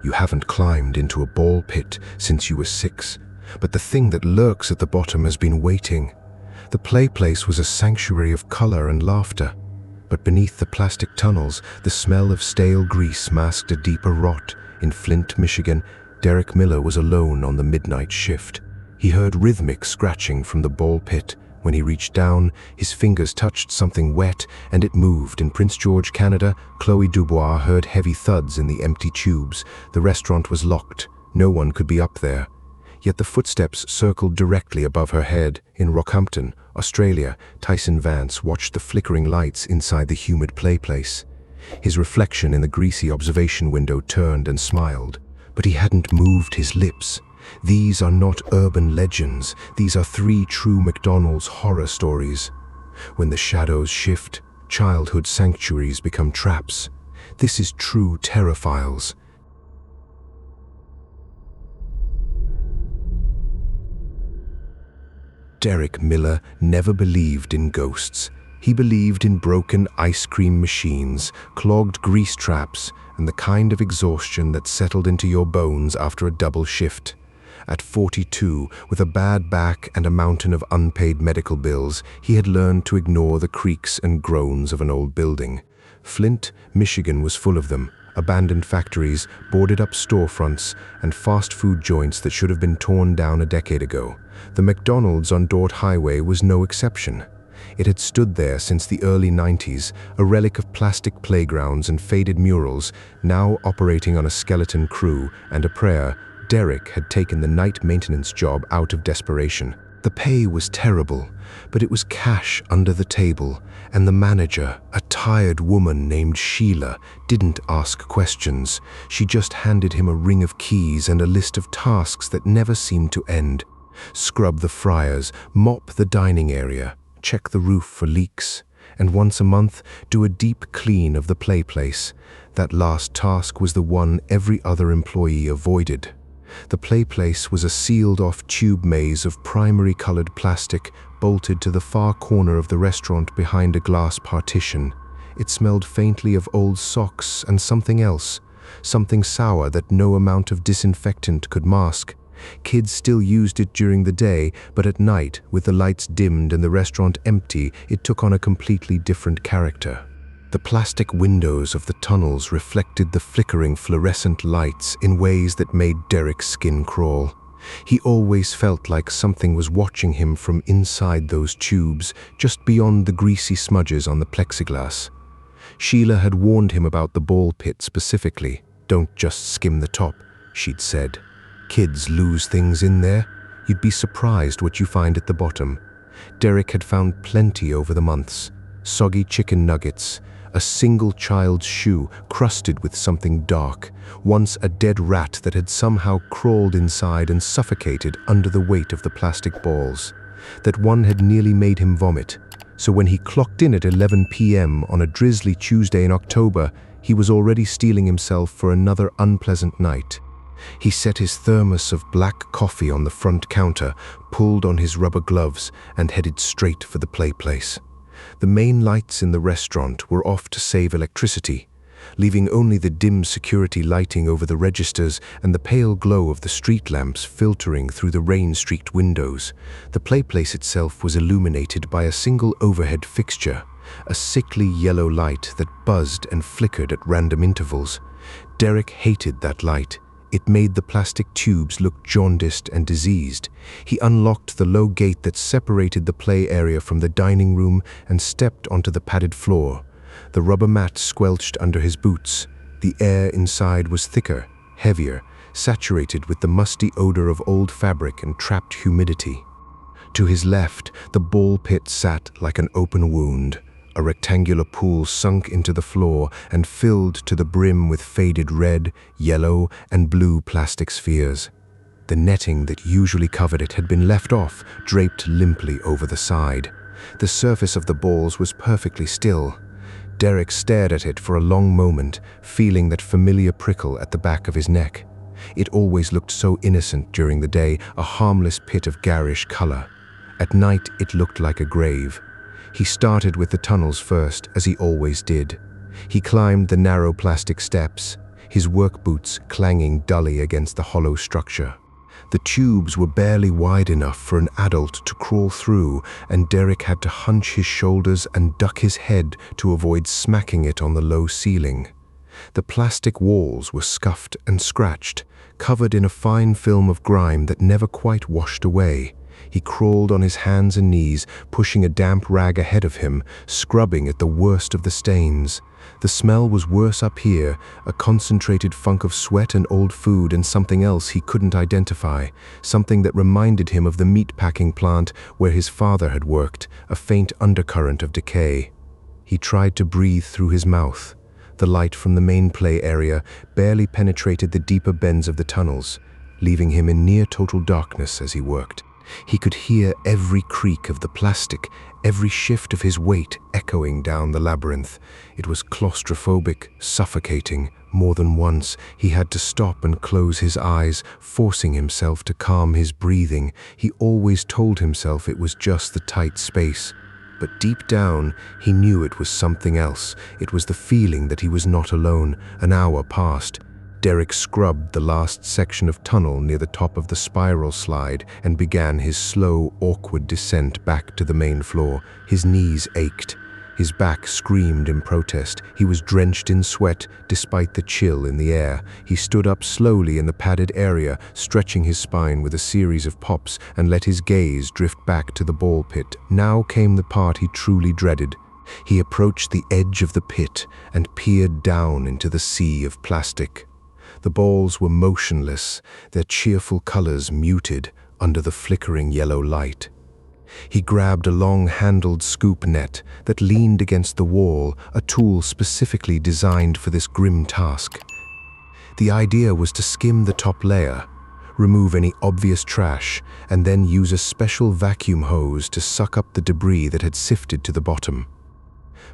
You haven't climbed into a ball pit since you were 6, but the thing that lurks at the bottom has been waiting. The play place was a sanctuary of color and laughter, but beneath the plastic tunnels, the smell of stale grease masked a deeper rot. In Flint, Michigan, Derek Miller was alone on the midnight shift. He heard rhythmic scratching from the ball pit. When he reached down, his fingers touched something wet and it moved. In Prince George, Canada, Chloe Dubois heard heavy thuds in the empty tubes. The restaurant was locked. No one could be up there. Yet the footsteps circled directly above her head. In Rockhampton, Australia, Tyson Vance watched the flickering lights inside the humid play place. His reflection in the greasy observation window turned and smiled, but he hadn't moved his lips. These are not urban legends. These are 3 true McDonald's horror stories. When the shadows shift, childhood sanctuaries become traps. This is true terror files. Derek Miller never believed in ghosts. He believed in broken ice cream machines, clogged grease traps, and the kind of exhaustion that settled into your bones after a double shift. At 42, with a bad back and a mountain of unpaid medical bills, he had learned to ignore the creaks and groans of an old building. Flint, Michigan was full of them. Abandoned factories, boarded-up storefronts, and fast food joints that should have been torn down a decade ago. The McDonald's on Dort Highway was no exception. It had stood there since the early 90s, a relic of plastic playgrounds and faded murals, now operating on a skeleton crew and a prayer. Derek had taken the night maintenance job out of desperation. The pay was terrible, but it was cash under the table, and the manager, a tired woman named Sheila, didn't ask questions. She just handed him a ring of keys and a list of tasks that never seemed to end. Scrub the fryers, mop the dining area, check the roof for leaks, and once a month do a deep clean of the play place. That last task was the one every other employee avoided. The play place was a sealed-off tube maze of primary-colored plastic bolted to the far corner of the restaurant behind a glass partition. It smelled faintly of old socks and something else, something sour that no amount of disinfectant could mask. Kids still used it during the day, but at night, with the lights dimmed and the restaurant empty, it took on a completely different character. The plastic windows of the tunnels reflected the flickering fluorescent lights in ways that made Derek's skin crawl. He always felt like something was watching him from inside those tubes, just beyond the greasy smudges on the plexiglass. Sheila had warned him about the ball pit specifically. "Don't just skim the top," she'd said. "Kids lose things in there. You'd be surprised what you find at the bottom." Derek had found plenty over the months. Soggy chicken nuggets, a single child's shoe crusted with something dark, once a dead rat that had somehow crawled inside and suffocated under the weight of the plastic balls. That one had nearly made him vomit. So when he clocked in at 11 p.m. on a drizzly Tuesday in October, he was already steeling himself for another unpleasant night. He set his thermos of black coffee on the front counter, pulled on his rubber gloves, and headed straight for the play place. The main lights in the restaurant were off to save electricity, leaving only the dim security lighting over the registers and the pale glow of the street lamps filtering through the rain-streaked windows. The play place itself was illuminated by a single overhead fixture, a sickly yellow light that buzzed and flickered at random intervals. Derek hated that light. It made the plastic tubes look jaundiced and diseased. He unlocked the low gate that separated the play area from the dining room and stepped onto the padded floor. The rubber mat squelched under his boots. The air inside was thicker, heavier, saturated with the musty odor of old fabric and trapped humidity. To his left, the ball pit sat like an open wound. A rectangular pool sunk into the floor and filled to the brim with faded red, yellow, and blue plastic spheres. The netting that usually covered it had been left off, draped limply over the side. The surface of the balls was perfectly still. Derek stared at it for a long moment, feeling that familiar prickle at the back of his neck. It always looked so innocent during the day, a harmless pit of garish color. At night, it looked like a grave. He started with the tunnels first, as he always did. He climbed the narrow plastic steps. his work boots clanging dully against the hollow structure. The tubes were barely wide enough for an adult to crawl through, and Derek had to hunch his shoulders and duck his head to avoid smacking it on the low ceiling. The plastic walls were scuffed and scratched, covered in a fine film of grime that never quite washed away. He crawled on his hands and knees, pushing a damp rag ahead of him, scrubbing at the worst of the stains. The smell was worse up here, a concentrated funk of sweat and old food and something else he couldn't identify, something that reminded him of the meatpacking plant where his father had worked, a faint undercurrent of decay. He tried to breathe through his mouth. The light from the main play area barely penetrated the deeper bends of the tunnels, leaving him in near total darkness as he worked. He could hear every creak of the plastic, every shift of his weight echoing down the labyrinth. It was claustrophobic, suffocating. More than once, he had to stop and close his eyes, forcing himself to calm his breathing. He always told himself it was just the tight space. But deep down, he knew it was something else. It was the feeling that he was not alone. An hour passed. Derek scrubbed the last section of tunnel near the top of the spiral slide and began his slow, awkward descent back to the main floor. His knees ached. His back screamed in protest. He was drenched in sweat despite the chill in the air. He stood up slowly in the padded area, stretching his spine with a series of pops, and let his gaze drift back to the ball pit. Now came the part he truly dreaded. He approached the edge of the pit and peered down into the sea of plastic. The balls were motionless, their cheerful colors muted under the flickering yellow light. He grabbed a long-handled scoop net that leaned against the wall, a tool specifically designed for this grim task. The idea was to skim the top layer, remove any obvious trash, and then use a special vacuum hose to suck up the debris that had sifted to the bottom.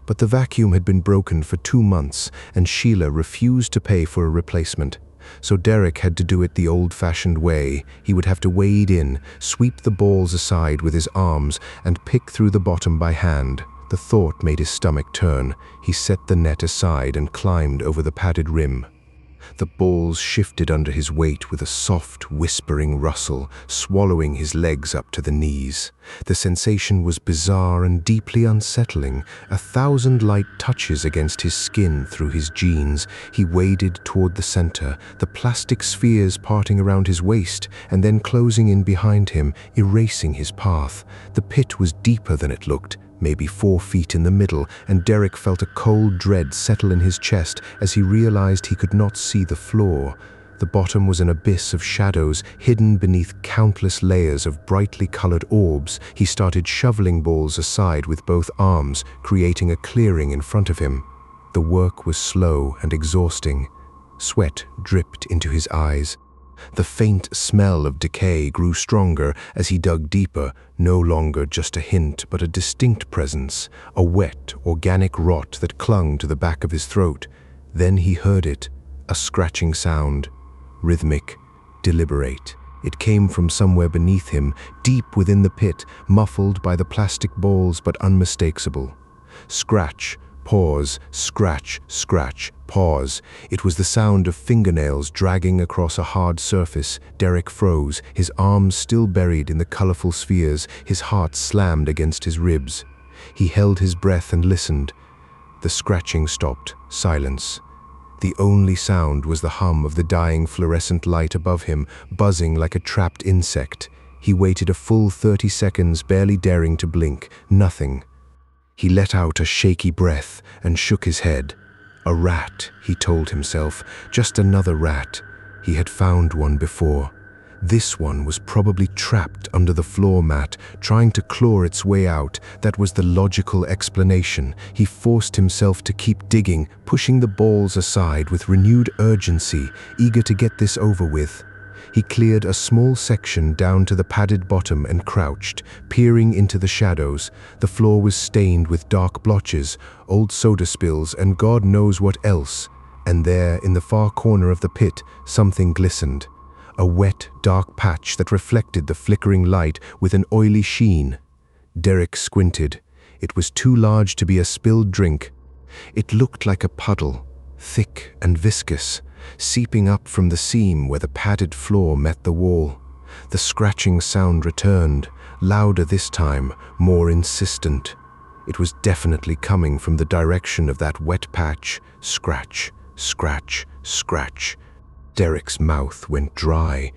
But the vacuum had been broken for 2 months, and Sheila refused to pay for a replacement. So Derek had to do it the old-fashioned way. He would have to wade in, sweep the balls aside with his arms, and pick through the bottom by hand. The thought made his stomach turn. He set the net aside and climbed over the padded rim. The balls shifted under his weight with a soft, whispering rustle, swallowing his legs up to the knees. The sensation was bizarre and deeply unsettling, 1,000 light touches against his skin through his jeans. He waded toward the center, the plastic spheres parting around his waist and then closing in behind him, erasing his path. The pit was deeper than it looked, maybe 4 feet in the middle, and Derek felt a cold dread settle in his chest as he realized he could not see the floor. The bottom was an abyss of shadows, hidden beneath countless layers of brightly colored orbs. He started shoveling balls aside with both arms, creating a clearing in front of him. The work was slow and exhausting. Sweat dripped into his eyes. The faint smell of decay grew stronger as he dug deeper, no longer just a hint but a distinct presence, a wet, organic rot that clung to the back of his throat. Then he heard it, a scratching sound, rhythmic, deliberate. It came from somewhere beneath him, deep within the pit, muffled by the plastic balls but unmistakable. Scratch, pause, scratch, scratch, pause. It was the sound of fingernails dragging across a hard surface. Derek froze, his arms still buried in the colorful spheres, his heart slammed against his ribs. He held his breath and listened. The scratching stopped. Silence. The only sound was the hum of the dying fluorescent light above him, buzzing like a trapped insect. He waited a full 30 seconds, barely daring to blink. Nothing. He let out a shaky breath and shook his head. A rat, he told himself, just another rat. He had found one before. This one was probably trapped under the floor mat, trying to claw its way out. That was the logical explanation. He forced himself to keep digging, pushing the balls aside with renewed urgency, eager to get this over with. He cleared a small section down to the padded bottom and crouched, peering into the shadows. The floor was stained with dark blotches, old soda spills, and God knows what else. And there, in the far corner of the pit, something glistened. A wet, dark patch that reflected the flickering light with an oily sheen. Derek squinted. It was too large to be a spilled drink. It looked like a puddle, thick and viscous, seeping up from the seam where the padded floor met the wall. The scratching sound returned, louder this time, more insistent. It was definitely coming from the direction of that wet patch. Scratch, scratch, scratch. Derek's mouth went dry.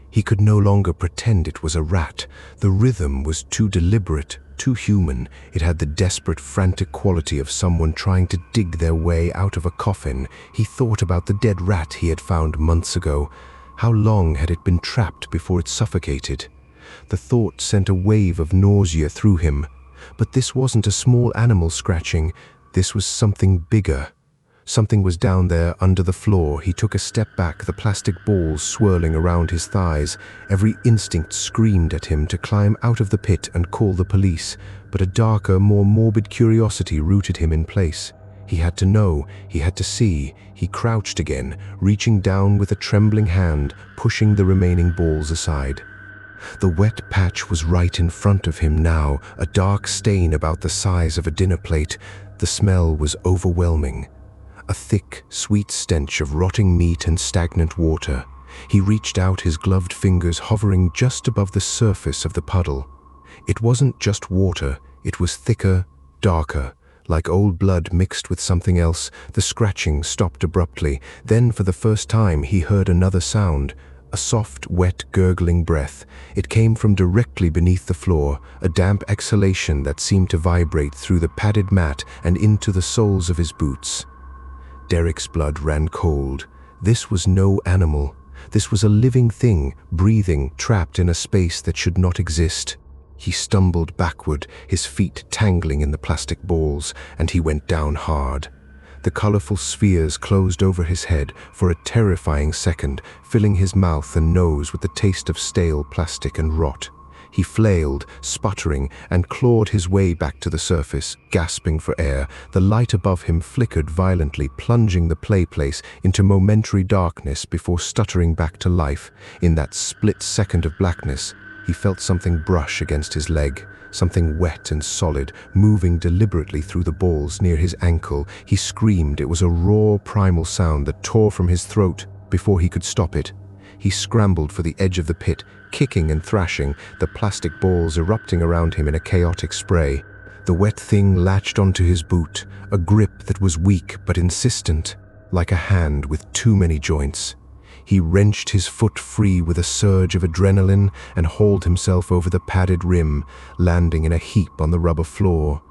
He could no longer pretend it was a rat. The rhythm was too deliberate, too human. It had the desperate, frantic quality of someone trying to dig their way out of a coffin. He thought about the dead rat he had found months ago. How long had it been trapped before it suffocated? The thought sent a wave of nausea through him. But this wasn't a small animal scratching. This was something bigger. Something was down there under the floor. He took a step back, the plastic balls swirling around his thighs. Every instinct screamed at him to climb out of the pit and call the police, but a darker, more morbid curiosity rooted him in place. He had to know, he had to see. He crouched again, reaching down with a trembling hand, pushing the remaining balls aside. The wet patch was right in front of him now, a dark stain about the size of a dinner plate. The smell was overwhelming. A thick, sweet stench of rotting meat and stagnant water. He reached out, his gloved fingers hovering just above the surface of the puddle. It wasn't just water, it was thicker, darker, like old blood mixed with something else. The scratching stopped abruptly. Then, for the first time, he heard another sound. A soft, wet, gurgling breath. It came from directly beneath the floor, a damp exhalation that seemed to vibrate through the padded mat and into the soles of his boots. Derek's blood ran cold. This was no animal. This was a living thing, breathing, trapped in a space that should not exist. He stumbled backward, his feet tangling in the plastic balls, and he went down hard. The colorful spheres closed over his head for a terrifying second, filling his mouth and nose with the taste of stale plastic and rot. He flailed, sputtering, and clawed his way back to the surface, gasping for air. The light above him flickered violently, plunging the play place into momentary darkness before stuttering back to life. In that split second of blackness, he felt something brush against his leg, something wet and solid, moving deliberately through the balls near his ankle. He screamed. It was a raw, primal sound that tore from his throat before he could stop it. He scrambled for the edge of the pit, kicking and thrashing, the plastic balls erupting around him in a chaotic spray. The wet thing latched onto his boot, a grip that was weak but insistent, like a hand with too many joints. He wrenched his foot free with a surge of adrenaline and hauled himself over the padded rim, landing in a heap on the rubber floor.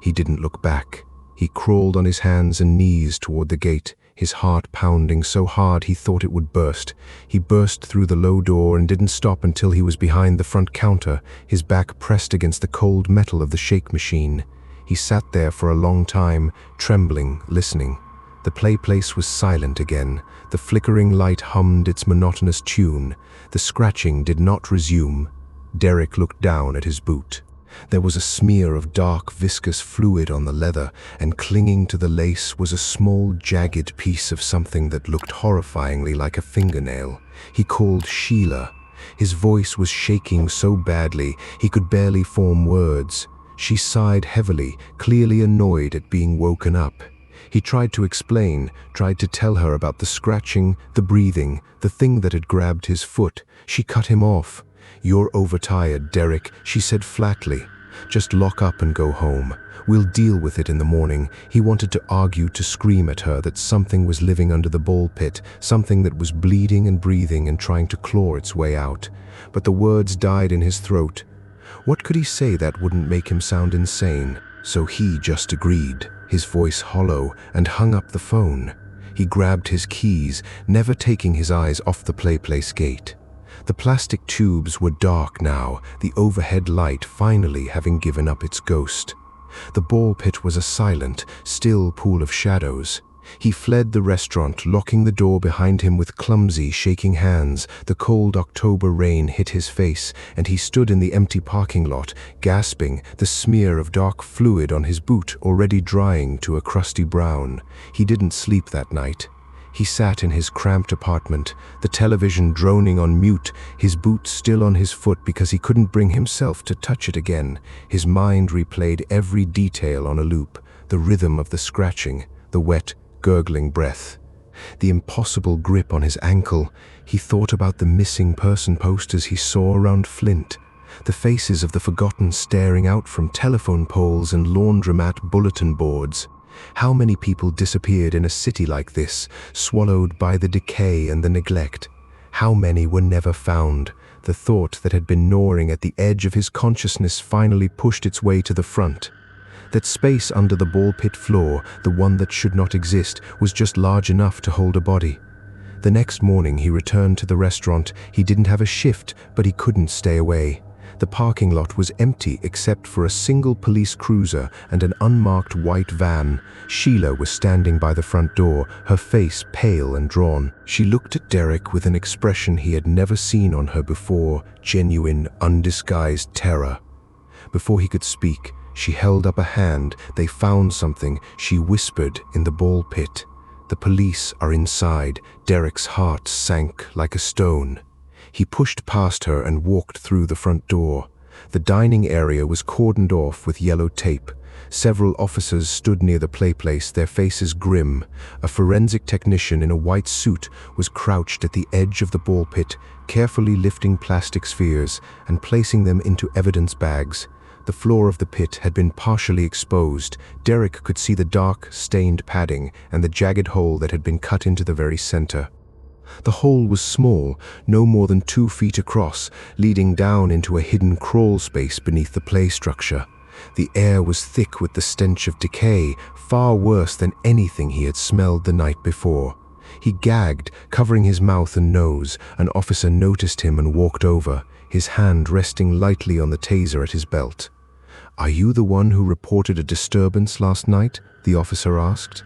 He didn't look back. He crawled on his hands and knees toward the gate, his heart pounding so hard he thought it would burst. He burst through the low door and didn't stop until he was behind the front counter, his back pressed against the cold metal of the shake machine. He sat there for a long time, trembling, listening. The play place was silent again. The flickering light hummed its monotonous tune. The scratching did not resume. Derek looked down at his boot. There was a smear of dark, viscous fluid on the leather, and clinging to the lace was a small, jagged piece of something that looked horrifyingly like a fingernail. He called Sheila. His voice was shaking so badly he could barely form words. She sighed heavily, clearly annoyed at being woken up. He tried to explain, tried to tell her about the scratching, the breathing, the thing that had grabbed his foot. She cut him off. "You're overtired, Derek," she said flatly. "Just lock up and go home. We'll deal with it in the morning." He wanted to argue, to scream at her that something was living under the ball pit, something that was bleeding and breathing and trying to claw its way out. But the words died in his throat. What could he say that wouldn't make him sound insane? So he just agreed, his voice hollow, and hung up the phone. He grabbed his keys, never taking his eyes off the play place gate. The plastic tubes were dark now, the overhead light finally having given up its ghost. The ball pit was a silent, still pool of shadows. He fled the restaurant, locking the door behind him with clumsy, shaking hands. The cold October rain hit his face, and he stood in the empty parking lot, gasping, the smear of dark fluid on his boot already drying to a crusty brown. He didn't sleep that night. He sat in his cramped apartment, the television droning on mute, his boot still on his foot because he couldn't bring himself to touch it again. His mind replayed every detail on a loop, the rhythm of the scratching, the wet, gurgling breath. the impossible grip on his ankle. He thought about the missing person posters he saw around Flint, the faces of the forgotten staring out from telephone poles and laundromat bulletin boards. How many people disappeared in a city like this, swallowed by the decay and the neglect? How many were never found? The thought that had been gnawing at the edge of his consciousness finally pushed its way to the front. That space under the ball pit floor, the one that should not exist, was just large enough to hold a body. The next morning he returned to the restaurant. He didn't have a shift, but he couldn't stay away. The parking lot was empty except for a single police cruiser and an unmarked white van. Sheila was standing by the front door, her face pale and drawn. She looked at Derek with an expression he had never seen on her before, genuine, undisguised terror. Before he could speak, she held up a hand. "They found something," she whispered in the ball pit. "The police are inside." Derek's heart sank like a stone. He pushed past her and walked through the front door. The dining area was cordoned off with yellow tape. Several officers stood near the playplace, their faces grim. A forensic technician in a white suit was crouched at the edge of the ball pit, carefully lifting plastic spheres and placing them into evidence bags. The floor of the pit had been partially exposed. Derek could see the dark, stained padding and the jagged hole that had been cut into the very center. The hole was small, no more than 2 feet across, leading down into a hidden crawl space beneath the play structure. The air was thick with the stench of decay, far worse than anything he had smelled the night before. He gagged, covering his mouth and nose. An officer noticed him and walked over, his hand resting lightly on the taser at his belt. "Are you the one who reported a disturbance last night?" the officer asked.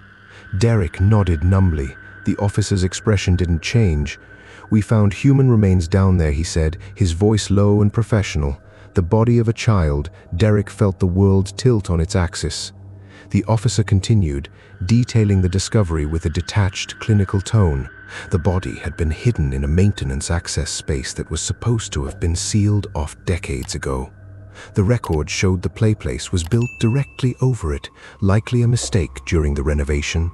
Derek nodded numbly. The officer's expression didn't change. "We found human remains down there," he said, his voice low and professional. "The body of a child." Derek felt the world tilt on its axis. The officer continued, detailing the discovery with a detached, clinical tone. The body had been hidden in a maintenance access space that was supposed to have been sealed off decades ago. The record showed the playplace was built directly over it, likely a mistake during the renovation.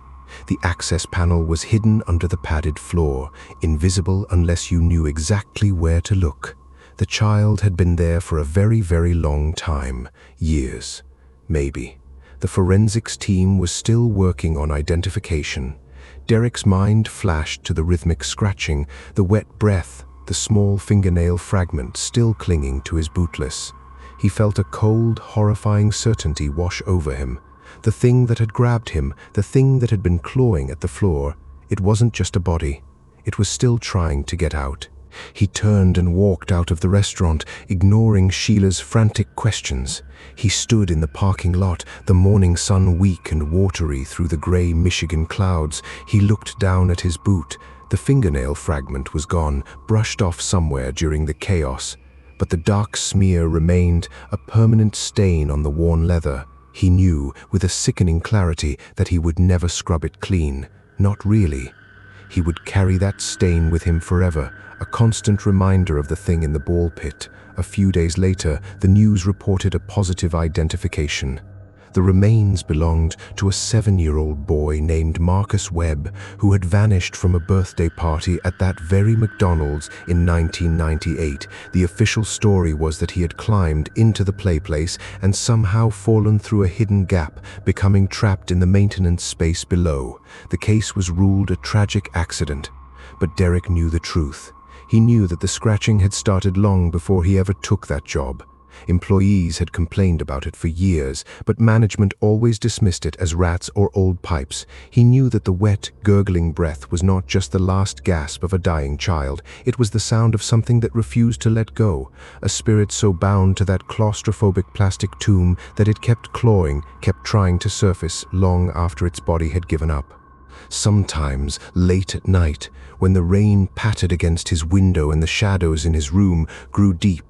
The access panel was hidden under the padded floor, invisible unless you knew exactly where to look. The child had been there for a very, very long time, years, maybe. The forensics team was still working on identification. Derek's mind flashed to the rhythmic scratching, the wet breath, the small fingernail fragment still clinging to his bootless. He felt a cold, horrifying certainty wash over him. The thing that had grabbed him, the thing that had been clawing at the floor, it wasn't just a body. It was still trying to get out. He turned and walked out of the restaurant, ignoring Sheila's frantic questions. He stood in the parking lot, the morning sun weak and watery through the gray Michigan clouds. He looked down at his boot. The fingernail fragment was gone, brushed off somewhere during the chaos. But the dark smear remained, a permanent stain on the worn leather. He knew, with a sickening clarity, that he would never scrub it clean. Not really. He would carry that stain with him forever, a constant reminder of the thing in the ball pit. A few days later, the news reported a positive identification. The remains belonged to a 7-year-old boy named Marcus Webb, who had vanished from a birthday party at that very McDonald's in 1998. The official story was that he had climbed into the playplace and somehow fallen through a hidden gap, becoming trapped in the maintenance space below. The case was ruled a tragic accident. But Derek knew the truth. He knew that the scratching had started long before he ever took that job. Employees had complained about it for years, but management always dismissed it as rats or old pipes. He knew that the wet, gurgling breath was not just the last gasp of a dying child. It was the sound of something that refused to let go, a spirit so bound to that claustrophobic plastic tomb that it kept clawing, kept trying to surface long after its body had given up. Sometimes, late at night, when the rain pattered against his window and the shadows in his room grew deep,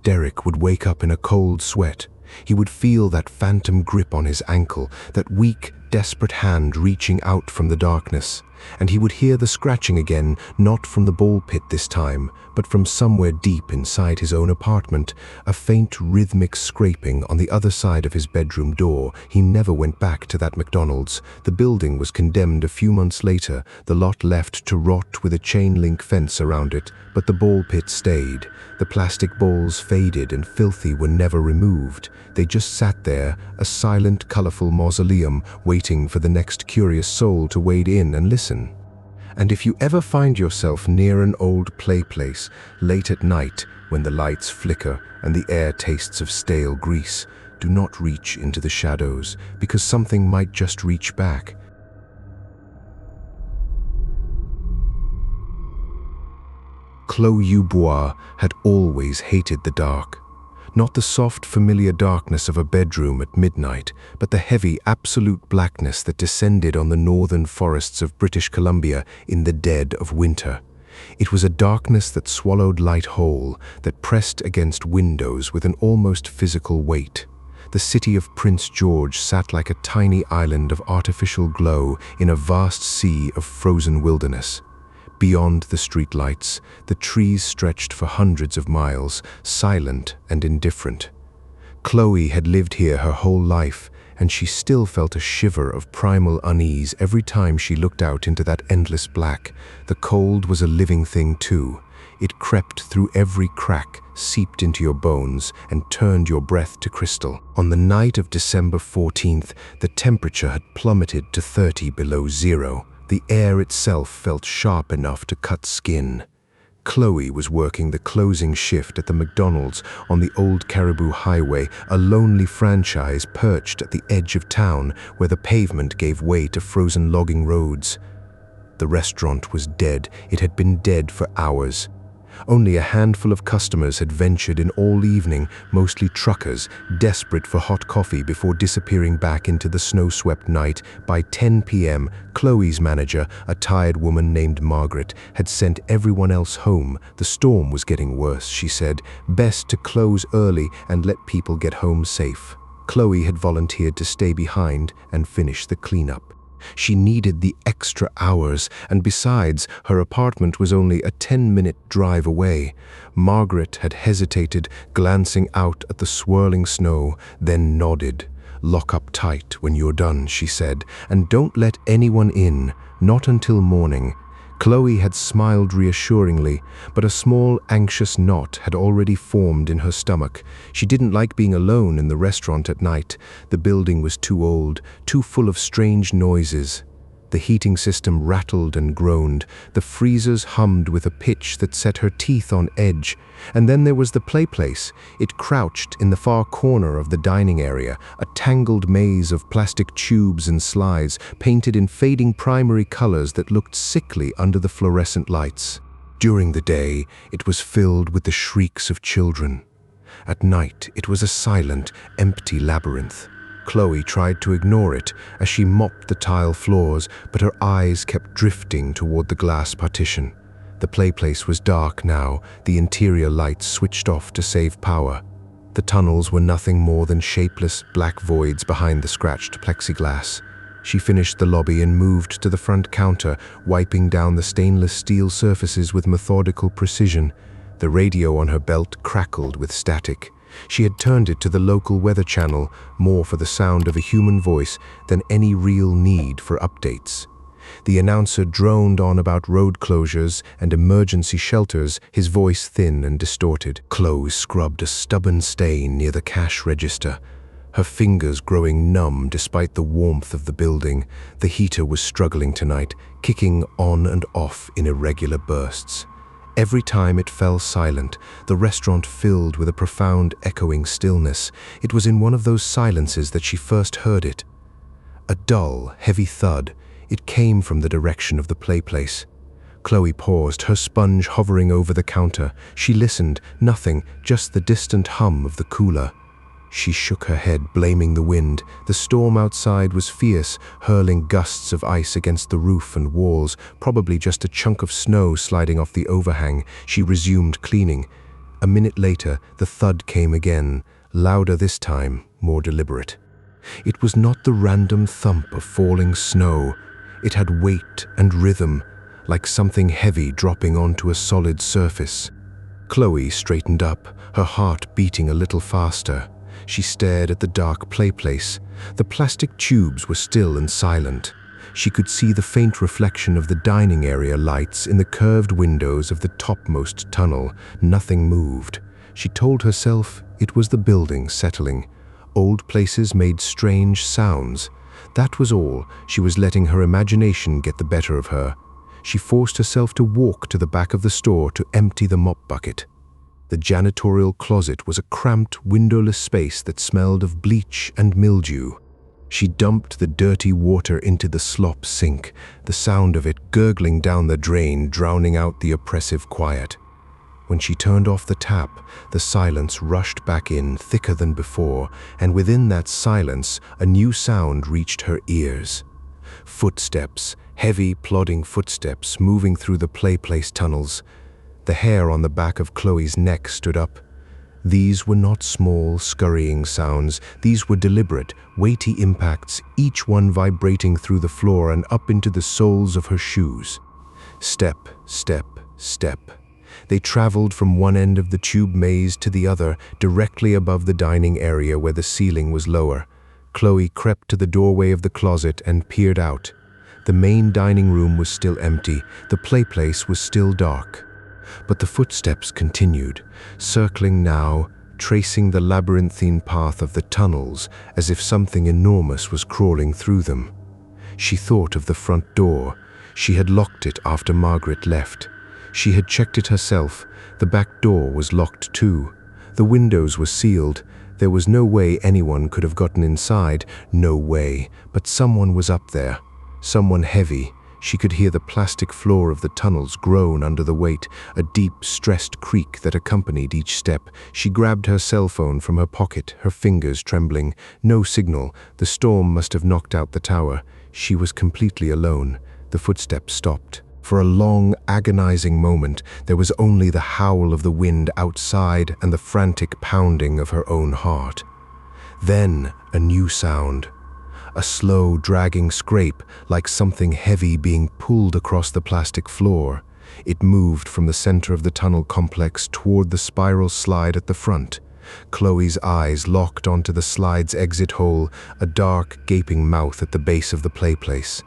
Derek would wake up in a cold sweat. He would feel that phantom grip on his ankle, that weak, desperate hand reaching out from the darkness, and he would hear the scratching again, not from the ball pit this time, but from somewhere deep inside his own apartment, a faint rhythmic scraping on the other side of his bedroom door. He never went back to that McDonald's. The building was condemned a few months later, the lot left to rot with a chain-link fence around it, but the ball pit stayed. The plastic balls, faded and filthy, were never removed. They just sat there, a silent, colorful mausoleum, waiting for the next curious soul to wade in and listen. And if you ever find yourself near an old play place, late at night, when the lights flicker and the air tastes of stale grease, do not reach into the shadows, because something might just reach back. Chloe Bois had always hated the dark. Not the soft, familiar darkness of a bedroom at midnight, but the heavy, absolute blackness that descended on the northern forests of British Columbia in the dead of winter. It was a darkness that swallowed light whole, that pressed against windows with an almost physical weight. The city of Prince George sat like a tiny island of artificial glow in a vast sea of frozen wilderness. Beyond the streetlights, the trees stretched for hundreds of miles, silent and indifferent. Chloe had lived here her whole life, and she still felt a shiver of primal unease every time she looked out into that endless black. The cold was a living thing too. It crept through every crack, seeped into your bones, and turned your breath to crystal. On the night of December 14th, the temperature had plummeted to 30 below zero. The air itself felt sharp enough to cut skin. Chloe was working the closing shift at the McDonald's on the Old Caribou Highway, a lonely franchise perched at the edge of town where the pavement gave way to frozen logging roads. The restaurant was dead. It had been dead for hours. Only a handful of customers had ventured in all evening, mostly truckers, desperate for hot coffee before disappearing back into the snow-swept night. By 10 p.m., Chloe's manager, a tired woman named Margaret, had sent everyone else home. The storm was getting worse, she said. Best to close early and let people get home safe. Chloe had volunteered to stay behind and finish the cleanup. She needed the extra hours, and besides, her apartment was only a 10-minute drive away. Margaret had hesitated, glancing out at the swirling snow, then nodded. "Lock up tight when you're done," she said, "and don't let anyone in, not until morning." Chloe had smiled reassuringly, but a small, anxious knot had already formed in her stomach. She didn't like being alone in the restaurant at night. The building was too old, too full of strange noises. The heating system rattled and groaned. The freezers hummed with a pitch that set her teeth on edge. And then there was the play place. It crouched in the far corner of the dining area, a tangled maze of plastic tubes and slides, painted in fading primary colors that looked sickly under the fluorescent lights. During the day, it was filled with the shrieks of children. At night, it was a silent, empty labyrinth. Chloe tried to ignore it as she mopped the tile floors, but her eyes kept drifting toward the glass partition. The playplace was dark now, the interior lights switched off to save power. The tunnels were nothing more than shapeless, black voids behind the scratched plexiglass. She finished the lobby and moved to the front counter, wiping down the stainless steel surfaces with methodical precision. The radio on her belt crackled with static. She had turned it to the local weather channel, more for the sound of a human voice than any real need for updates. The announcer droned on about road closures and emergency shelters, his voice thin and distorted. Chloe scrubbed a stubborn stain near the cash register, her fingers growing numb despite the warmth of the building. The heater was struggling tonight, kicking on and off in irregular bursts. Every time it fell silent, the restaurant filled with a profound, echoing stillness. It was in one of those silences that she first heard it. A dull, heavy thud. It came from the direction of the playplace. Chloe paused, her sponge hovering over the counter. She listened. Nothing, just the distant hum of the cooler. She shook her head, blaming the wind. The storm outside was fierce, hurling gusts of ice against the roof and walls, probably just a chunk of snow sliding off the overhang. She resumed cleaning. A minute later, the thud came again, louder this time, more deliberate. It was not the random thump of falling snow. It had weight and rhythm, like something heavy dropping onto a solid surface. Chloe straightened up, her heart beating a little faster. She stared at the dark playplace. The plastic tubes were still and silent. She could see the faint reflection of the dining area lights in the curved windows of the topmost tunnel. Nothing moved. She told herself it was the building settling. Old places made strange sounds. That was all. She was letting her imagination get the better of her. She forced herself to walk to the back of the store to empty the mop bucket. The janitorial closet was a cramped, windowless space that smelled of bleach and mildew. She dumped the dirty water into the slop sink, the sound of it gurgling down the drain, drowning out the oppressive quiet. When she turned off the tap, the silence rushed back in, thicker than before, and within that silence, a new sound reached her ears. Footsteps, heavy, plodding footsteps moving through the playplace tunnels. The hair on the back of Chloe's neck stood up. These were not small, scurrying sounds. These were deliberate, weighty impacts, each one vibrating through the floor and up into the soles of her shoes. Step, step, step. They traveled from one end of the tube maze to the other, directly above the dining area where the ceiling was lower. Chloe crept to the doorway of the closet and peered out. The main dining room was still empty. The playplace was still dark. But the footsteps continued, circling now, tracing the labyrinthine path of the tunnels as if something enormous was crawling through them. She thought of the front door. She had locked it after Margaret left. She had checked it herself. The back door was locked too. The windows were sealed. There was no way anyone could have gotten inside. No way. But someone was up there. Someone heavy. She could hear the plastic floor of the tunnels groan under the weight, a deep, stressed creak that accompanied each step. She grabbed her cell phone from her pocket, her fingers trembling. No signal. The storm must have knocked out the tower. She was completely alone. The footsteps stopped. For a long, agonizing moment, there was only the howl of the wind outside and the frantic pounding of her own heart. Then, a new sound. A slow, dragging scrape, like something heavy being pulled across the plastic floor. It moved from the center of the tunnel complex toward the spiral slide at the front. Chloe's eyes locked onto the slide's exit hole, a dark, gaping mouth at the base of the playplace.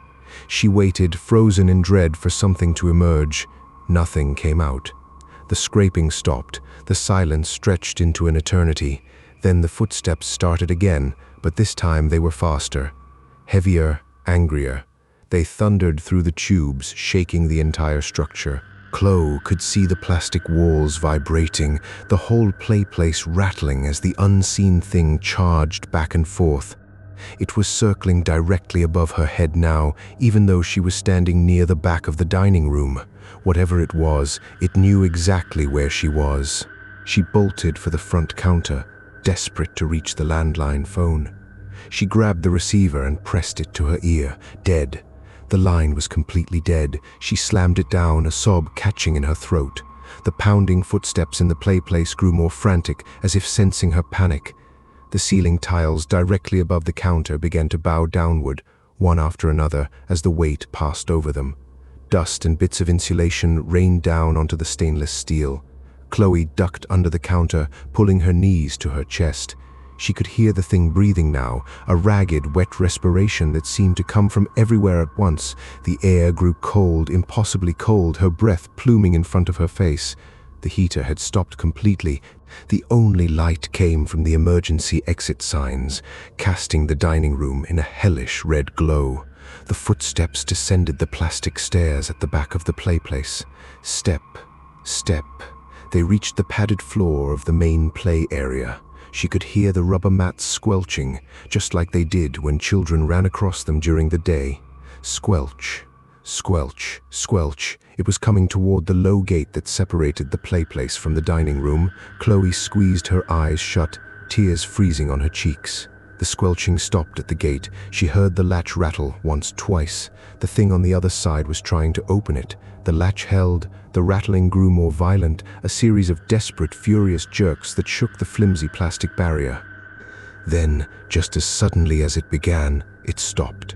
She waited, frozen in dread, for something to emerge. Nothing came out. The scraping stopped. The silence stretched into an eternity. Then the footsteps started again, but this time they were faster. Heavier, angrier. They thundered through the tubes, shaking the entire structure. Chloe could see the plastic walls vibrating, the whole playplace rattling as the unseen thing charged back and forth. It was circling directly above her head now, even though she was standing near the back of the dining room. Whatever it was, it knew exactly where she was. She bolted for the front counter, desperate to reach the landline phone. She grabbed the receiver and pressed it to her ear. Dead. The line was completely dead. She slammed it down, a sob catching in her throat. The pounding footsteps in the playplace grew more frantic, as if sensing her panic. The ceiling tiles directly above the counter began to bow downward, one after another, as the weight passed over them. Dust and bits of insulation rained down onto the stainless steel. Chloe ducked under the counter, pulling her knees to her chest. She could hear the thing breathing now, a ragged, wet respiration that seemed to come from everywhere at once. The air grew cold, impossibly cold, her breath pluming in front of her face. The heater had stopped completely. The only light came from the emergency exit signs, casting the dining room in a hellish red glow. The footsteps descended the plastic stairs at the back of the playplace. Step, step. They reached the padded floor of the main play area. She could hear the rubber mats squelching, just like they did when children ran across them during the day. Squelch, squelch, squelch. It was coming toward the low gate that separated the playplace from the dining room. Chloe squeezed her eyes shut, tears freezing on her cheeks. The squelching stopped at the gate. She heard the latch rattle once, twice. The thing on the other side was trying to open it. The latch held. The rattling grew more violent, a series of desperate, furious jerks that shook the flimsy plastic barrier. Then, just as suddenly as it began, it stopped.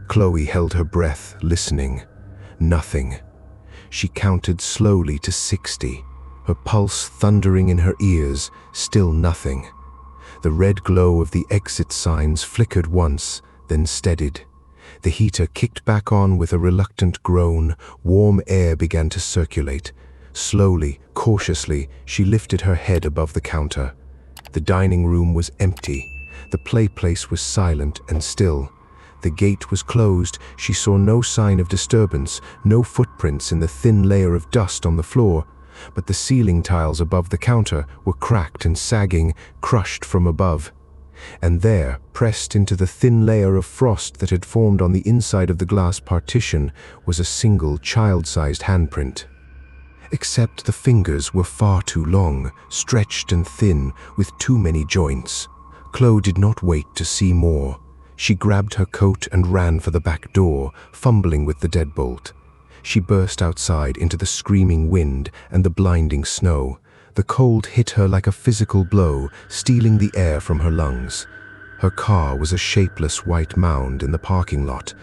Chloe held her breath, listening. Nothing. She counted slowly to 60, her pulse thundering in her ears, still nothing. The red glow of the exit signs flickered once, then steadied. The heater kicked back on with a reluctant groan. Warm air began to circulate. Slowly, cautiously, she lifted her head above the counter. The dining room was empty. The play place was silent and still. The gate was closed. She saw no sign of disturbance, no footprints in the thin layer of dust on the floor. But the ceiling tiles above the counter were cracked and sagging, crushed from above. And there, pressed into the thin layer of frost that had formed on the inside of the glass partition, was a single child-sized handprint. Except the fingers were far too long, stretched and thin, with too many joints. Chloe did not wait to see more. She grabbed her coat and ran for the back door, fumbling with the deadbolt. She burst outside into the screaming wind and the blinding snow. The cold hit her like a physical blow, stealing the air from her lungs. Her car was a shapeless white mound in the parking lot.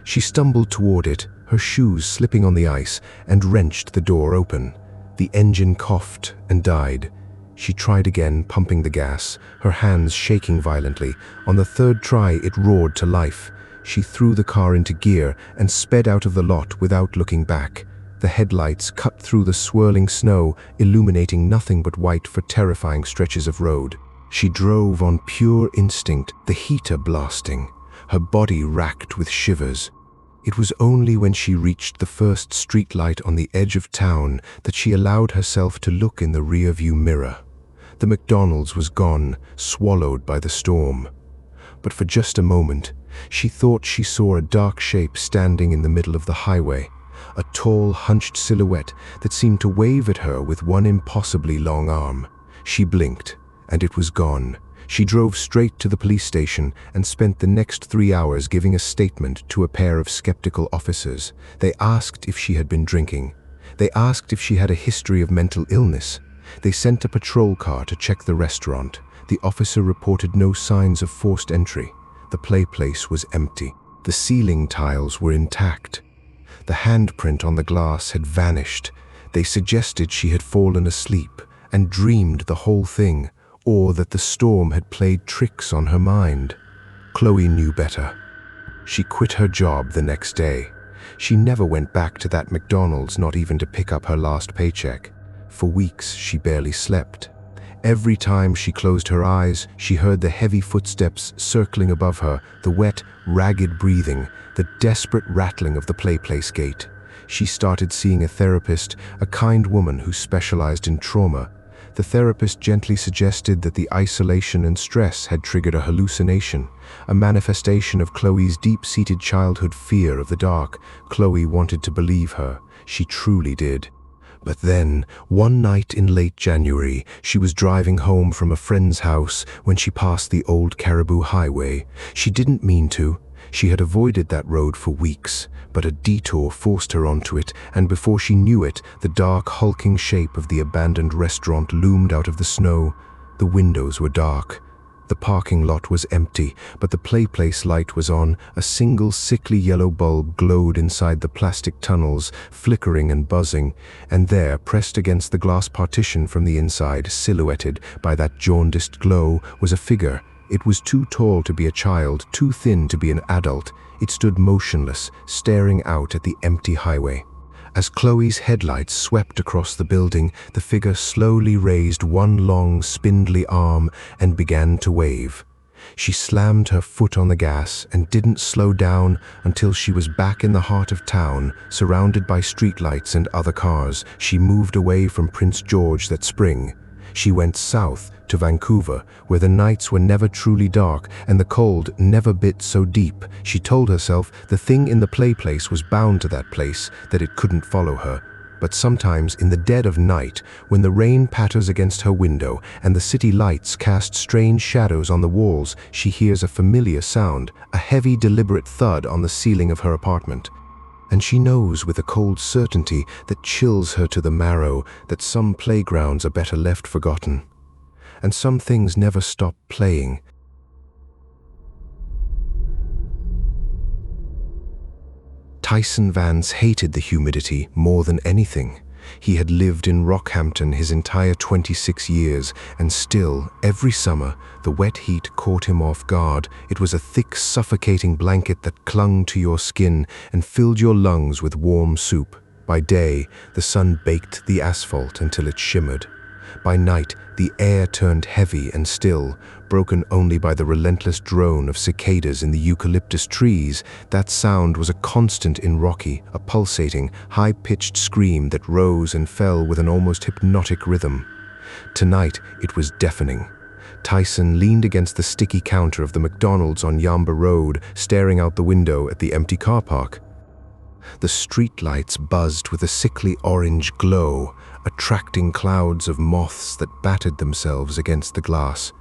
She stumbled toward it, her shoes slipping on the ice, and wrenched the door open. The engine coughed and died. She tried again, pumping the gas, her hands shaking violently. On the third try, it roared to life. She threw the car into gear and sped out of the lot without looking back. The headlights cut through the swirling snow, illuminating nothing but white for terrifying stretches of road. She drove on pure instinct, the heater blasting, her body racked with shivers. It was only when she reached the first streetlight on the edge of town that she allowed herself to look in the rearview mirror. The McDonald's was gone, swallowed by the storm. But for just a moment, she thought she saw a dark shape standing in the middle of the highway, a tall, hunched silhouette that seemed to wave at her with one impossibly long arm. She blinked, and it was gone. She drove straight to the police station and spent the next 3 hours giving a statement to a pair of skeptical officers. They asked if she had been drinking. They asked if she had a history of mental illness. They sent a patrol car to check the restaurant. The officer reported no signs of forced entry. The play place was empty. The ceiling tiles were intact. The handprint on the glass had vanished. They suggested she had fallen asleep and dreamed the whole thing, or that the storm had played tricks on her mind. Chloe knew better. She quit her job the next day. She never went back to that McDonald's, not even to pick up her last paycheck. For weeks, she barely slept. Every time she closed her eyes, she heard the heavy footsteps circling above her, the wet, ragged breathing, the desperate rattling of the play place gate. She started seeing a therapist, a kind woman who specialized in trauma. The therapist gently suggested that the isolation and stress had triggered a hallucination, a manifestation of Chloe's deep-seated childhood fear of the dark. Chloe wanted to believe her. She truly did. But then, one night in late January, she was driving home from a friend's house when she passed the old Caribou Highway. She didn't mean to. She had avoided that road for weeks, but a detour forced her onto it, and before she knew it, the dark, hulking shape of the abandoned restaurant loomed out of the snow. The windows were dark. The parking lot was empty, but the play place light was on. A single sickly yellow bulb glowed inside the plastic tunnels, flickering and buzzing, and there, pressed against the glass partition from the inside, silhouetted by that jaundiced glow, was a figure. It was too tall to be a child, too thin to be an adult. It stood motionless, staring out at the empty highway. As Chloe's headlights swept across the building, the figure slowly raised one long, spindly arm and began to wave. She slammed her foot on the gas and didn't slow down until she was back in the heart of town, surrounded by streetlights and other cars. She moved away from Prince George that spring. She went south to Vancouver, where the nights were never truly dark and the cold never bit so deep. She told herself the thing in the play place was bound to that place, that it couldn't follow her. But sometimes in the dead of night, when the rain patters against her window and the city lights cast strange shadows on the walls, she hears a familiar sound, a heavy, deliberate thud on the ceiling of her apartment. And she knows with a cold certainty that chills her to the marrow that some playgrounds are better left forgotten. And some things never stop playing. Tyson Vance hated the humidity more than anything. He had lived in Rockhampton his entire 26 years, and still, every summer, the wet heat caught him off guard. It was a thick, suffocating blanket that clung to your skin and filled your lungs with warm soup. By day, the sun baked the asphalt until it shimmered. By night, the air turned heavy and still, broken only by the relentless drone of cicadas in the eucalyptus trees. That sound was a constant in Rocky, a pulsating, high-pitched scream that rose and fell with an almost hypnotic rhythm. Tonight, it was deafening. Tyson leaned against the sticky counter of the McDonald's on Yamba Road, staring out the window at the empty car park. The streetlights buzzed with a sickly orange glow, attracting clouds of moths that battered themselves against the glass.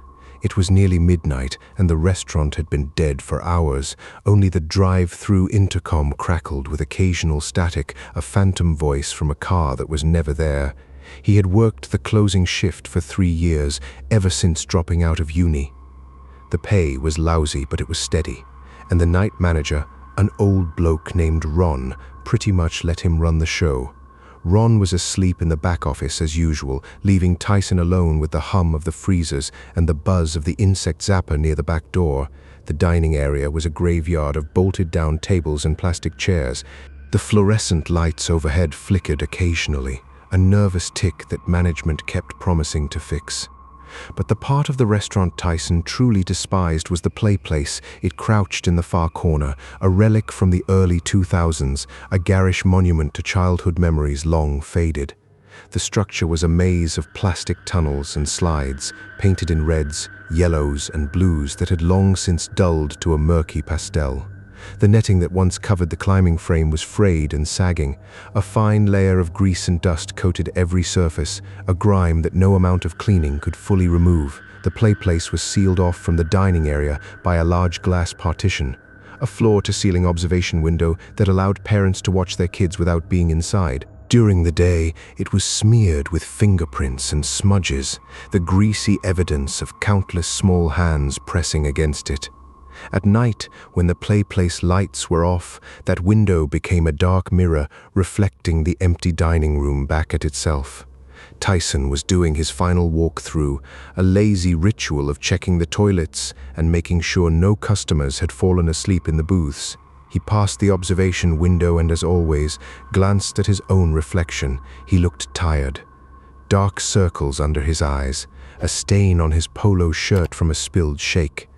It was nearly midnight, and the restaurant had been dead for hours. Only the drive-through intercom crackled with occasional static, a phantom voice from a car that was never there. He had worked the closing shift for 3 years, ever since dropping out of uni. The pay was lousy, but it was steady, and the night manager, an old bloke named Ron, pretty much let him run the show. Ron was asleep in the back office as usual, leaving Tyson alone with the hum of the freezers and the buzz of the insect zapper near the back door. The dining area was a graveyard of bolted-down tables and plastic chairs. The fluorescent lights overhead flickered occasionally, a nervous tick that management kept promising to fix. But the part of the restaurant Tyson truly despised was the play place. It crouched in the far corner, a relic from the early 2000s, a garish monument to childhood memories long faded. The structure was a maze of plastic tunnels and slides, painted in reds, yellows, and blues that had long since dulled to a murky pastel. The netting that once covered the climbing frame was frayed and sagging. A fine layer of grease and dust coated every surface, a grime that no amount of cleaning could fully remove. The play place was sealed off from the dining area by a large glass partition, a floor-to-ceiling observation window that allowed parents to watch their kids without being inside. During the day, it was smeared with fingerprints and smudges, the greasy evidence of countless small hands pressing against it. At night, when the play place lights were off, that window became a dark mirror reflecting the empty dining room back at itself. Tyson was doing his final walk through, a lazy ritual of checking the toilets and making sure no customers had fallen asleep in the booths. He passed the observation window and, as always, glanced at his own reflection. He looked tired. Dark circles under his eyes, a stain on his polo shirt from a spilled shake.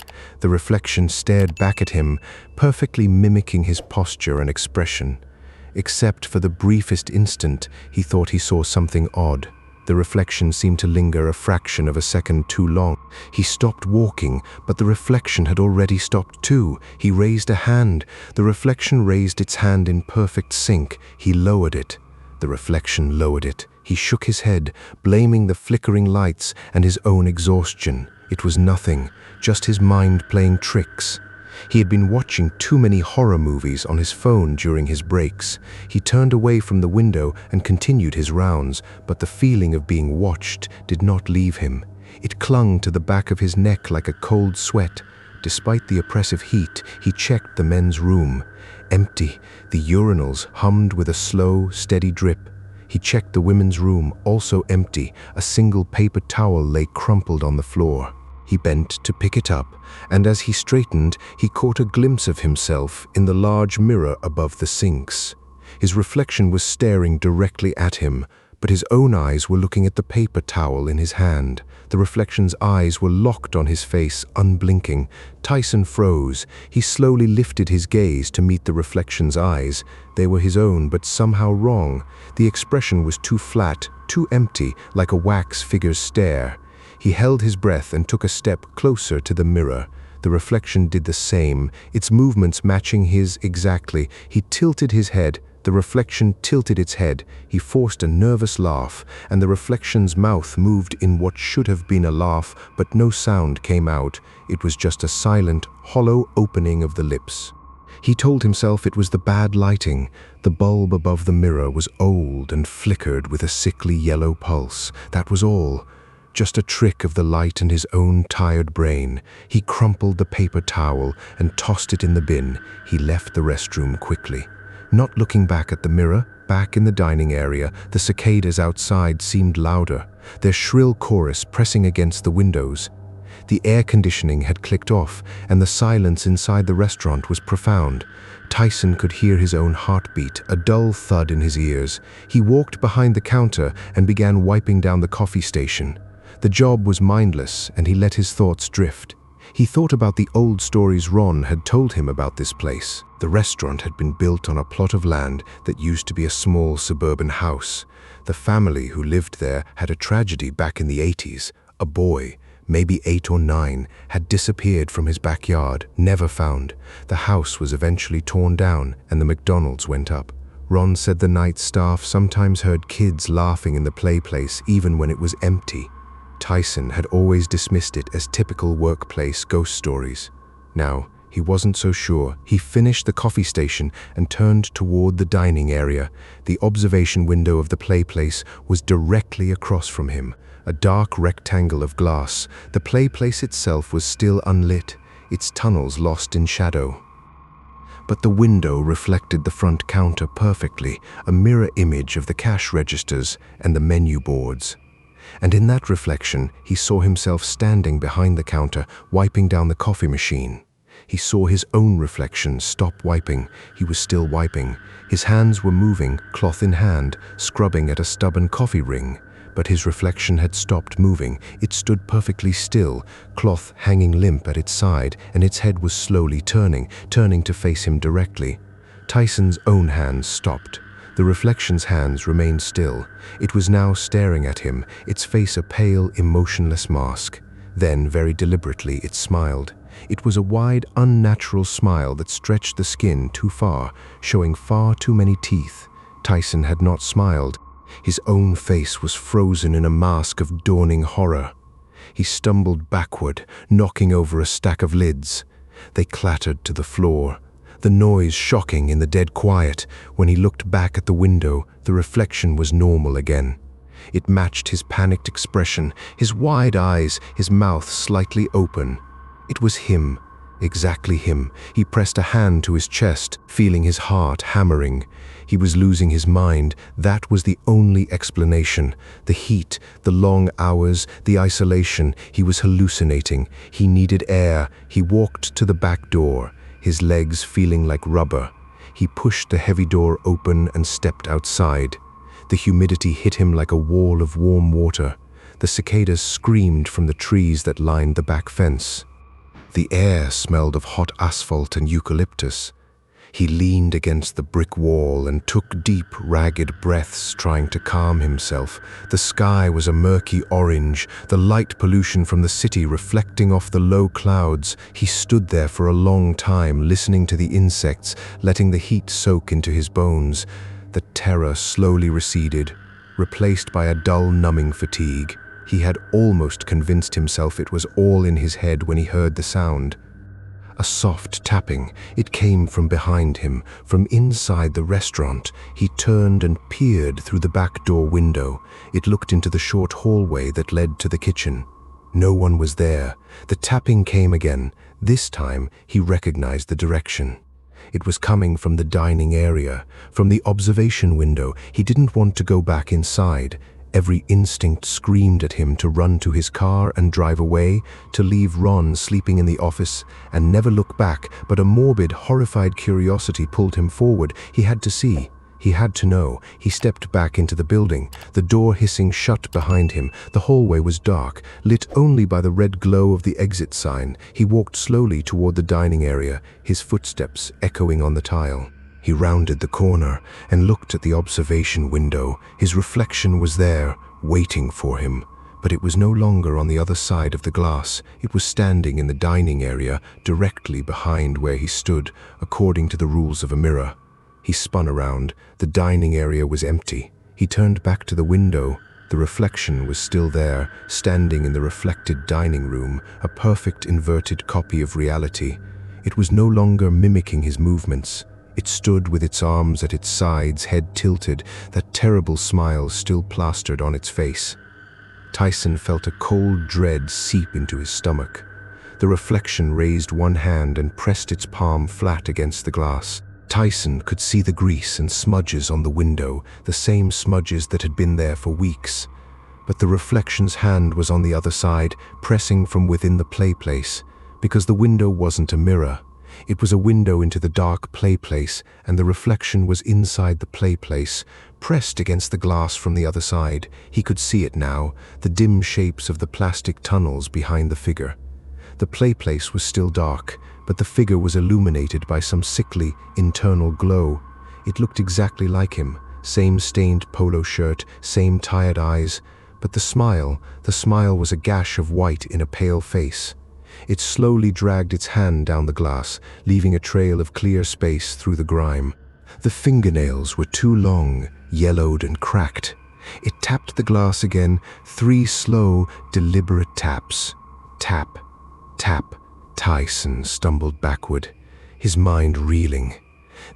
The reflection stared back at him, perfectly mimicking his posture and expression. Except for the briefest instant, he thought he saw something odd. The reflection seemed to linger a fraction of a second too long. He stopped walking, but the reflection had already stopped too. He raised a hand. The reflection raised its hand in perfect sync. He lowered it. The reflection lowered it. He shook his head, blaming the flickering lights and his own exhaustion. It was nothing, just his mind playing tricks. He had been watching too many horror movies on his phone during his breaks. He turned away from the window and continued his rounds, but the feeling of being watched did not leave him. It clung to the back of his neck like a cold sweat. Despite the oppressive heat, he checked the men's room. Empty, the urinals hummed with a slow, steady drip. He checked the women's room, also empty. A single paper towel lay crumpled on the floor. He bent to pick it up, and as he straightened, he caught a glimpse of himself in the large mirror above the sinks. His reflection was staring directly at him, but his own eyes were looking at the paper towel in his hand. The reflection's eyes were locked on his face, unblinking. Tyson froze. He slowly lifted his gaze to meet the reflection's eyes. They were his own, but somehow wrong. The expression was too flat, too empty, like a wax figure's stare. He held his breath and took a step closer to the mirror. The reflection did the same, its movements matching his exactly. He tilted his head. The reflection tilted its head. He forced a nervous laugh, and the reflection's mouth moved in what should have been a laugh, but no sound came out. It was just a silent, hollow opening of the lips. He told himself it was the bad lighting. The bulb above the mirror was old and flickered with a sickly yellow pulse. That was all. Just a trick of the light and his own tired brain. He crumpled the paper towel and tossed it in the bin. He left the restroom quickly. Not looking back at the mirror, back in the dining area, the cicadas outside seemed louder, their shrill chorus pressing against the windows. The air conditioning had clicked off, and the silence inside the restaurant was profound. Tyson could hear his own heartbeat, a dull thud in his ears. He walked behind the counter and began wiping down the coffee station. The job was mindless, and he let his thoughts drift. He thought about the old stories Ron had told him about this place. The restaurant had been built on a plot of land that used to be a small suburban house. The family who lived there had a tragedy back in the 80s. A boy, maybe 8 or 9, had disappeared from his backyard, never found. The house was eventually torn down and the McDonald's went up. Ron said the night staff sometimes heard kids laughing in the play place even when it was empty. Tyson had always dismissed it as typical workplace ghost stories. Now, he wasn't so sure. He finished the coffee station and turned toward the dining area. The observation window of the play place was directly across from him, a dark rectangle of glass. The play place itself was still unlit, its tunnels lost in shadow. But the window reflected the front counter perfectly, a mirror image of the cash registers and the menu boards. And in that reflection, he saw himself standing behind the counter, wiping down the coffee machine. He saw his own reflection stop wiping. He was still wiping. His hands were moving, cloth in hand, scrubbing at a stubborn coffee ring. But his reflection had stopped moving. It stood perfectly still, cloth hanging limp at its side, and its head was slowly turning to face him directly. Tyson's own hands stopped. The reflection's hands remained still. It was now staring at him, its face a pale, emotionless mask. Then, very deliberately, it smiled. It was a wide, unnatural smile that stretched the skin too far, showing far too many teeth. Tyson had not smiled. His own face was frozen in a mask of dawning horror. He stumbled backward, knocking over a stack of lids. They clattered to the floor. The noise shocking in the dead quiet. When he looked back at the window, the reflection was normal again. It matched his panicked expression, his wide eyes, his mouth slightly open. It was him, exactly him. He pressed a hand to his chest, feeling his heart hammering. He was losing his mind. That was the only explanation. The heat, the long hours, the isolation. He was hallucinating. He needed air. He walked to the back door, his legs feeling like rubber. He pushed the heavy door open and stepped outside. The humidity hit him like a wall of warm water. The cicadas screamed from the trees that lined the back fence. The air smelled of hot asphalt and eucalyptus. He leaned against the brick wall and took deep, ragged breaths, trying to calm himself. The sky was a murky orange, the light pollution from the city reflecting off the low clouds. He stood there for a long time, listening to the insects, letting the heat soak into his bones. The terror slowly receded, replaced by a dull, numbing fatigue. He had almost convinced himself it was all in his head when he heard the sound. A soft tapping. It came from behind him, from inside the restaurant. He turned and peered through the back door window. It looked into the short hallway that led to the kitchen. No one was there. The tapping came again. This time, he recognized the direction. It was coming from the dining area, from the observation window. He didn't want to go back inside. Every instinct screamed at him to run to his car and drive away, to leave Ron sleeping in the office and never look back, but a morbid, horrified curiosity pulled him forward. He had to see. He had to know. He stepped back into the building, the door hissing shut behind him. The hallway was dark, lit only by the red glow of the exit sign. He walked slowly toward the dining area, his footsteps echoing on the tile. He rounded the corner and looked at the observation window. His reflection was there, waiting for him. But it was no longer on the other side of the glass. It was standing in the dining area, directly behind where he stood, according to the rules of a mirror. He spun around. The dining area was empty. He turned back to the window. The reflection was still there, standing in the reflected dining room, a perfect inverted copy of reality. It was no longer mimicking his movements. It stood with its arms at its sides, head tilted, that terrible smile still plastered on its face. Tyson felt a cold dread seep into his stomach. The reflection raised one hand and pressed its palm flat against the glass. Tyson could see the grease and smudges on the window, the same smudges that had been there for weeks. But the reflection's hand was on the other side, pressing from within the play place, because the window wasn't a mirror. It was a window into the dark play place, and the reflection was inside the play place, pressed against the glass from the other side. He could see it now, the dim shapes of the plastic tunnels behind the figure. The play place was still dark, but the figure was illuminated by some sickly, internal glow. It looked exactly like him, same stained polo shirt, same tired eyes, but the smile was a gash of white in a pale face. It slowly dragged its hand down the glass, leaving a trail of clear space through the grime. The fingernails were too long, yellowed and cracked. It tapped the glass again, 3 slow, deliberate taps. Tap, tap. Tyson stumbled backward, his mind reeling.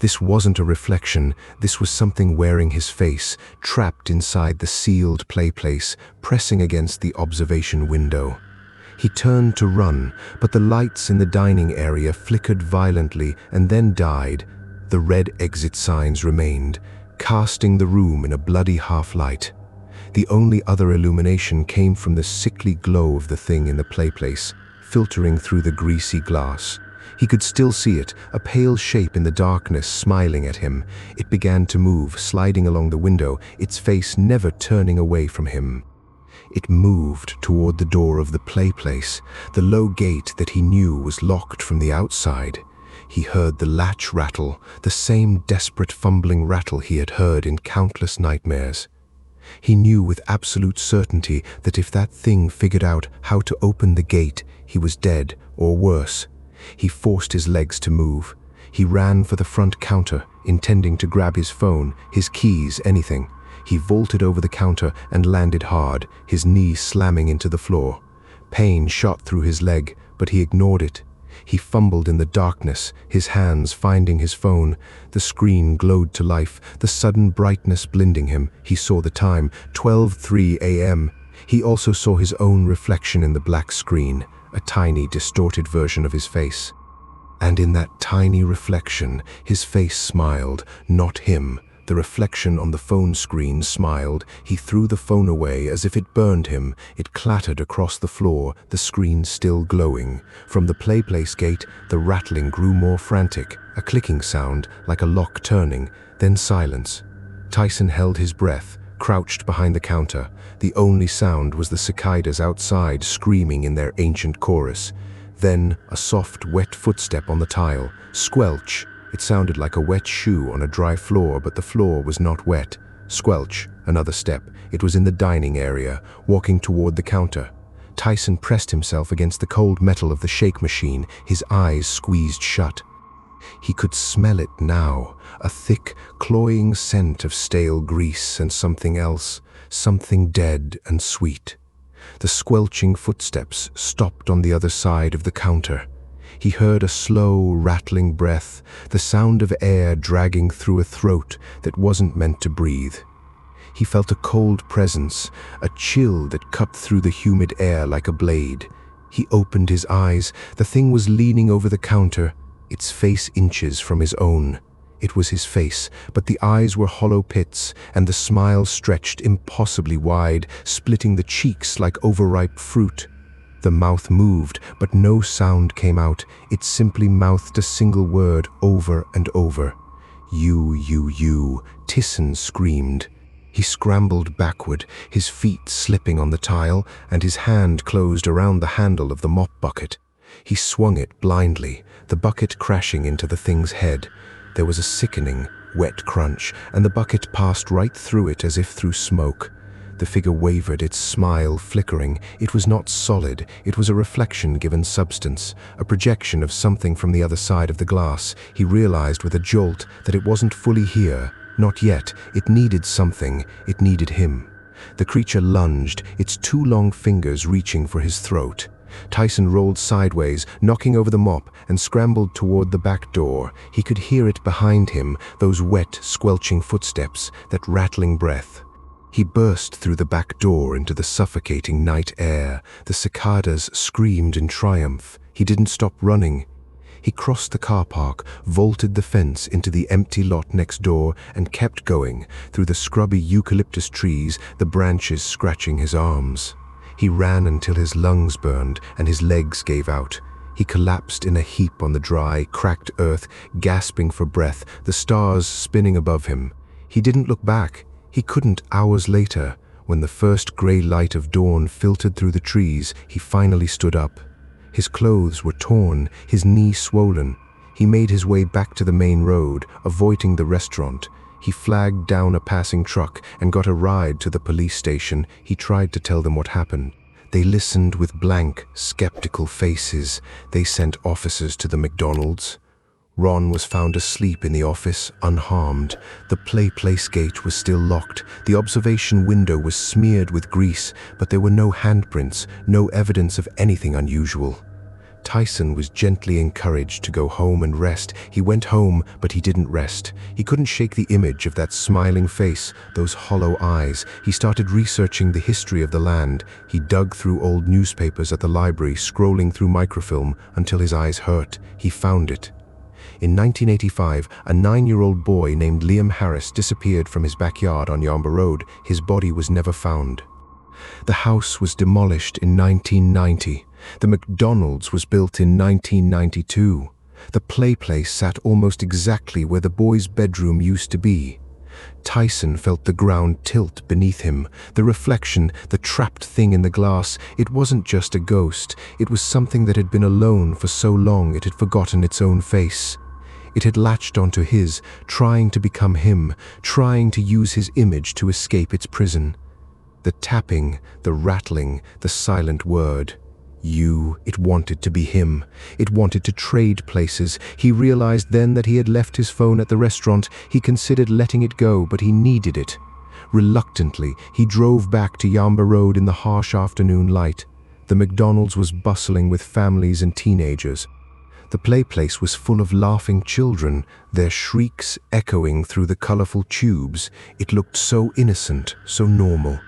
This wasn't a reflection, this was something wearing his face, trapped inside the sealed play place, pressing against the observation window. He turned to run, but the lights in the dining area flickered violently and then died. The red exit signs remained, casting the room in a bloody half-light. The only other illumination came from the sickly glow of the thing in the play place, filtering through the greasy glass. He could still see it, a pale shape in the darkness smiling at him. It began to move, sliding along the window, its face never turning away from him. It moved toward the door of the play place, the low gate that he knew was locked from the outside. He heard the latch rattle, the same desperate fumbling rattle he had heard in countless nightmares. He knew with absolute certainty that if that thing figured out how to open the gate, he was dead, or worse. He forced his legs to move. He ran for the front counter, intending to grab his phone, his keys, anything. He vaulted over the counter and landed hard, his knee slamming into the floor. Pain shot through his leg, but he ignored it. He fumbled in the darkness, his hands finding his phone. The screen glowed to life, the sudden brightness blinding him. He saw the time, 12:03 a.m. He also saw his own reflection in the black screen, a tiny, distorted version of his face. And in that tiny reflection, his face smiled, not him. The reflection on the phone screen smiled. He threw the phone away as if it burned him. It clattered across the floor, the screen still glowing. From the play place gate, the rattling grew more frantic, a clicking sound like a lock turning, then silence. Tyson held his breath, crouched behind the counter. The only sound was the cicadas outside screaming in their ancient chorus. Then a soft, wet footstep on the tile. Squelch. It sounded like a wet shoe on a dry floor, but the floor was not wet. Squelch. Another step. It was in the dining area, walking toward the counter. Tyson pressed himself against the cold metal of the shake machine, his eyes squeezed shut. He could smell it now, a thick, cloying scent of stale grease and something else, something dead and sweet. The squelching footsteps stopped on the other side of the counter. He heard a slow, rattling breath, the sound of air dragging through a throat that wasn't meant to breathe. He felt a cold presence, a chill that cut through the humid air like a blade. He opened his eyes. The thing was leaning over the counter, its face inches from his own. It was his face, but the eyes were hollow pits, and the smile stretched impossibly wide, splitting the cheeks like overripe fruit. The mouth moved, but no sound came out. It simply mouthed a single word over and over. You, Tyson screamed. He scrambled backward, his feet slipping on the tile, and his hand closed around the handle of the mop bucket. He swung it blindly, the bucket crashing into the thing's head. There was a sickening, wet crunch, and the bucket passed right through it as if through smoke. The figure wavered, its smile flickering. It was not solid, it was a reflection given substance, a projection of something from the other side of the glass. He realized with a jolt that it wasn't fully here, not yet. It needed something, it needed him. The creature lunged, its 2 long fingers reaching for his throat. Tyson rolled sideways, knocking over the mop, and scrambled toward the back door. He could hear it behind him, those wet, squelching footsteps, that rattling breath. He burst through the back door into the suffocating night air. The cicadas screamed in triumph. He didn't stop running. He crossed the car park, vaulted the fence into the empty lot next door, and kept going, through the scrubby eucalyptus trees, the branches scratching his arms. He ran until his lungs burned and his legs gave out. He collapsed in a heap on the dry, cracked earth, gasping for breath, the stars spinning above him. He didn't look back. He couldn't. Hours later, when the first grey light of dawn filtered through the trees, he finally stood up. His clothes were torn, his knee swollen. He made his way back to the main road, avoiding the restaurant. He flagged down a passing truck and got a ride to the police station. He tried to tell them what happened. They listened with blank, skeptical faces. They sent officers to the McDonald's. Ron was found asleep in the office, unharmed. The place gate was still locked. The observation window was smeared with grease, but there were no handprints, no evidence of anything unusual. Tyson was gently encouraged to go home and rest. He went home, but he didn't rest. He couldn't shake the image of that smiling face, those hollow eyes. He started researching the history of the land. He dug through old newspapers at the library, scrolling through microfilm until his eyes hurt. He found it. In 1985, a 9-year-old boy named Liam Harris disappeared from his backyard on Yamba Road. His body was never found. The house was demolished in 1990. The McDonald's was built in 1992. The place sat almost exactly where the boy's bedroom used to be. Tyson felt the ground tilt beneath him. The reflection, the trapped thing in the glass, it wasn't just a ghost. It was something that had been alone for so long it had forgotten its own face. It had latched onto his, trying to become him, trying to use his image to escape its prison. The tapping, the rattling, the silent word. You, it wanted to be him. It wanted to trade places. He realized then that he had left his phone at the restaurant. He considered letting it go, but he needed it. Reluctantly, he drove back to Yamba Road in the harsh afternoon light. The McDonald's was bustling with families and teenagers. The place was full of laughing children, their shrieks echoing through the colorful tubes. It looked so innocent, so normal.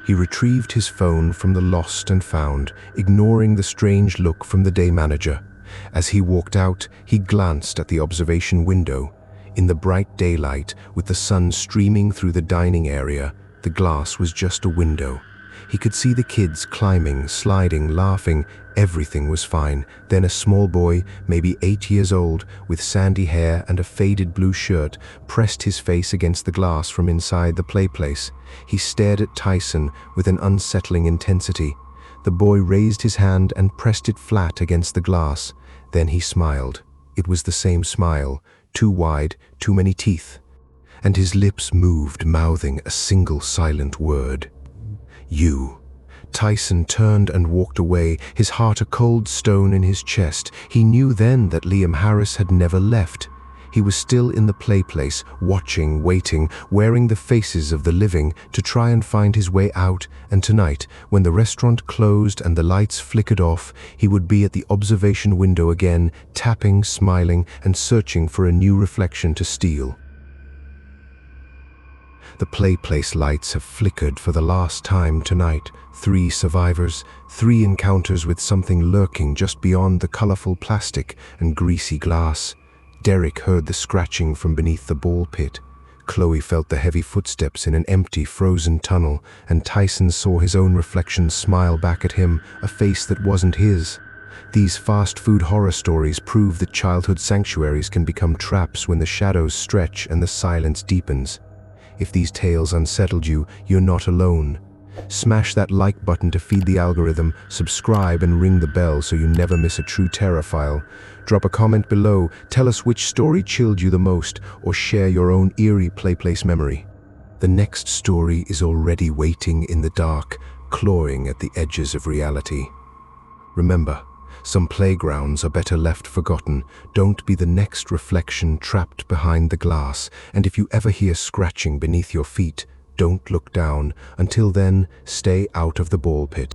He retrieved his phone from the lost and found, ignoring the strange look from the day manager. As he walked out, he glanced at the observation window. In the bright daylight, with the sun streaming through the dining area, the glass was just a window. He could see the kids climbing, sliding, laughing. Everything was fine. Then a small boy, maybe 8 years old, with sandy hair and a faded blue shirt, pressed his face against the glass from inside the place. He stared at Tyson with an unsettling intensity. The boy raised his hand and pressed it flat against the glass. Then he smiled. It was the same smile, too wide, too many teeth. And his lips moved, mouthing a single silent word. You. Tyson turned and walked away, his heart a cold stone in his chest. He knew then that Liam Harris had never left. He was still in the place, watching, waiting, wearing the faces of the living to try and find his way out, and tonight, when the restaurant closed and the lights flickered off, he would be at the observation window again, tapping, smiling, and searching for a new reflection to steal. The place lights have flickered for the last time tonight. 3 survivors, 3 encounters with something lurking just beyond the colorful plastic and greasy glass. Derek heard the scratching from beneath the ball pit. Chloe felt the heavy footsteps in an empty, frozen tunnel, and Tyson saw his own reflection smile back at him, a face that wasn't his. These fast food horror stories prove that childhood sanctuaries can become traps when the shadows stretch and the silence deepens. If these tales unsettled you, you're not alone. Smash that like button to feed the algorithm, subscribe and ring the bell so you never miss a true terror file. Drop a comment below, tell us which story chilled you the most, or share your own eerie place memory. The next story is already waiting in the dark, clawing at the edges of reality. Remember, some playgrounds are better left forgotten. Don't be the next reflection trapped behind the glass, and if you ever hear scratching beneath your feet, don't look down. Until then, stay out of the ball pit.